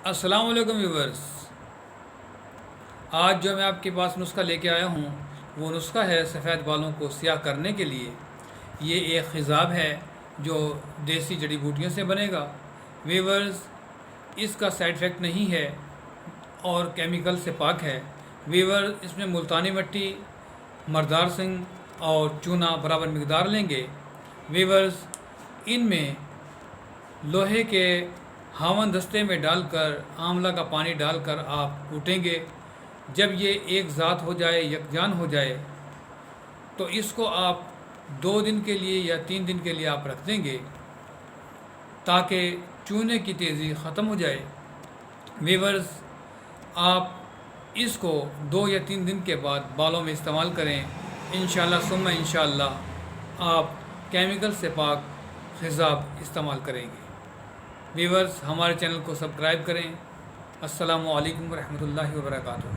السلام علیکم ویورس، آج جو میں آپ کے پاس نسخہ لے کے آیا ہوں وہ نسخہ ہے سفید بالوں کو سیاہ کرنے کے لیے۔ یہ ایک خضاب ہے جو دیسی جڑی بوٹیوں سے بنے گا۔ ویورس، اس کا سائیڈ افیکٹ نہیں ہے اور کیمیکل سے پاک ہے۔ ویورس، اس میں ملتانی مٹی، مردار سنگھ اور چونا برابر مقدار لیں گے۔ ویورس، ان میں لوہے کے ہاون دستے میں ڈال کر آملہ کا پانی ڈال کر آپ کوٹیں گے۔ جب یہ ایک ذات ہو جائے، یکجان ہو جائے، تو اس کو آپ 2 دن کے لیے یا 3 دن کے لیے آپ رکھ دیں گے تاکہ چونے کی تیزی ختم ہو جائے۔ ویورز، آپ اس کو 2 یا 3 دن کے بعد بالوں میں استعمال کریں۔ انشاءاللہ ثم انشاءاللہ آپ کیمیکل سے پاک خضاب استعمال کریں گے۔ ویورز، ہمارے چینل کو سبسکرائب کریں۔ السلام علیکم ورحمۃ اللہ وبرکاتہ۔